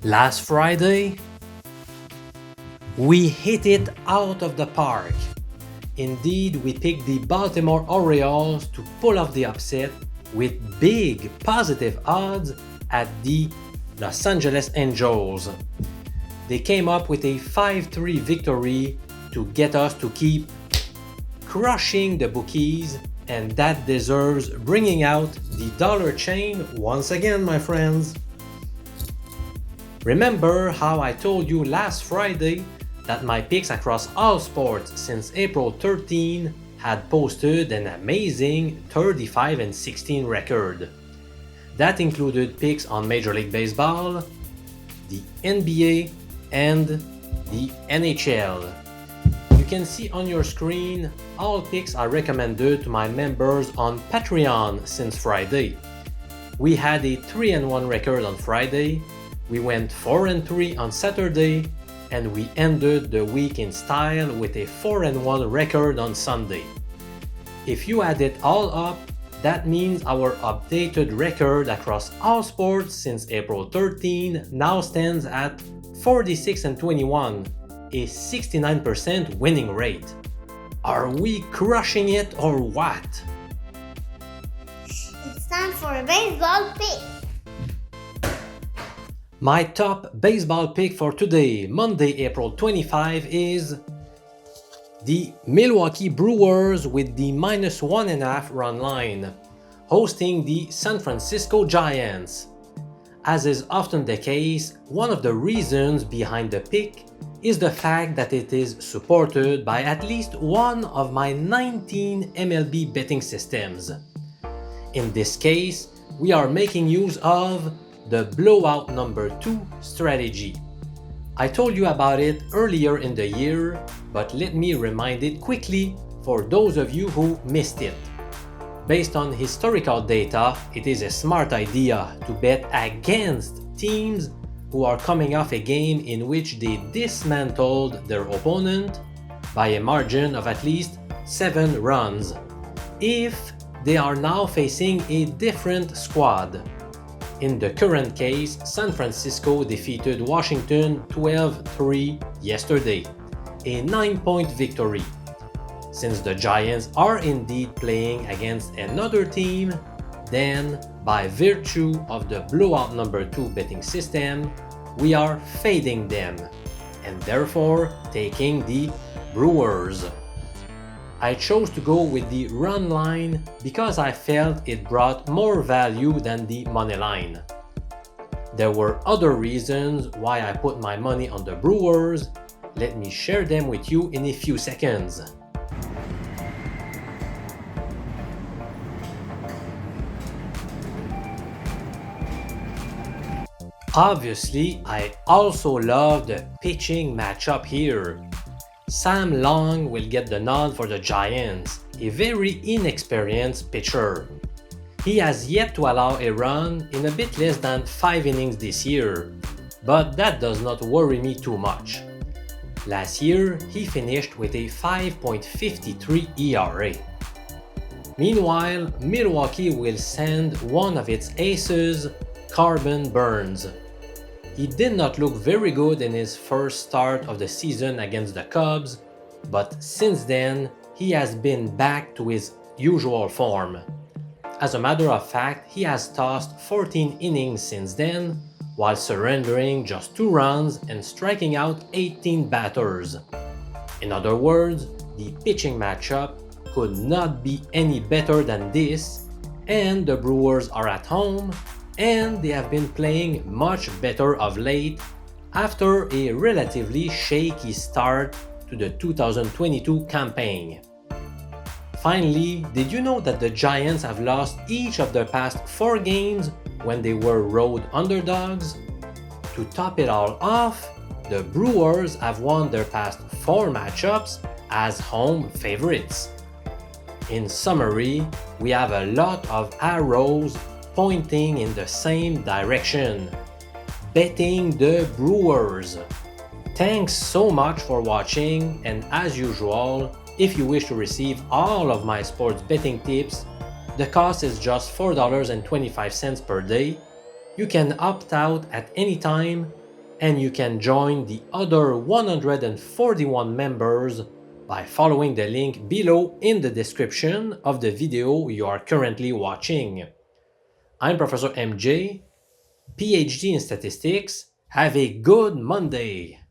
Last Friday, we hit it out of the park. Indeed, we picked the Baltimore Orioles to pull off the upset with big positive odds at the Los Angeles Angels. They came up with a 5-3 victory to get us to keep crushing the bookies, and that deserves bringing out the dollar chain once again, my friends. Remember how I told you last Friday that my picks across all sports since April 13 had posted an amazing 35-16 record. That included picks on Major League Baseball, the NBA, and the NHL. You can see on your screen all picks I recommended to my members on Patreon since Friday. We had a 3-1 record on Friday, we went 4-3 on Saturday, and we ended the week in style with a 4-1 record on Sunday. If you add it all up, that means our updated record across all sports since April 13 now stands at 46-21, a 69% winning rate. Are we crushing it or what? It's time for a baseball pick. My top baseball pick for today, Monday, April 25, is the Milwaukee Brewers with the -1.5 run line, hosting the San Francisco Giants. As is often the case, one of the reasons behind the pick is the fact that it is supported by at least one of my 19 MLB betting systems. In this case, we are making use of the blowout number 2 strategy. I told you about it earlier in the year, but let me remind it quickly for those of you who missed it. Based on historical data, it is a smart idea to bet against teams who are coming off a game in which they dismantled their opponent by a margin of at least 7 runs, if they are now facing a different squad. In the current case, San Francisco defeated Washington 12-3 yesterday, a 9-point victory. Since the Giants are indeed playing against another team, then by virtue of the blowout number 2 betting system, we are fading them, and therefore taking the Brewers. I chose to go with the run line because I felt it brought more value than the money line. There were other reasons why I put my money on the Brewers. Let me share them with you in a few seconds. Obviously, I also love the pitching matchup here. Sam Long will get the nod for the Giants, a very inexperienced pitcher. He has yet to allow a run in a bit less than 5 innings this year, but that does not worry me too much. Last year, he finished with a 5.53 ERA. Meanwhile, Milwaukee will send one of its aces, Corbin Burnes. He did not look very good in his first start of the season against the Cubs, but since then, he has been back to his usual form. As a matter of fact, he has tossed 14 innings since then, while surrendering just 2 runs and striking out 18 batters. In other words, the pitching matchup could not be any better than this, and the Brewers are at home, and they have been playing much better of late after a relatively shaky start to the 2022 campaign. Finally, did you know that the Giants have lost each of their past 4 games when they were road underdogs? To top it all off, the Brewers have won their past 4 matchups as home favorites. In summary, we have a lot of arrows pointing in the same direction. Betting the Brewers. Thanks so much for watching, and as usual, if you wish to receive all of my sports betting tips, the cost is just $4.25 per day. You can opt out at any time, and you can join the other 141 members by following the link below in the description of the video you are currently watching. I'm Professor MJ, PhD in Statistics. Have a good Monday!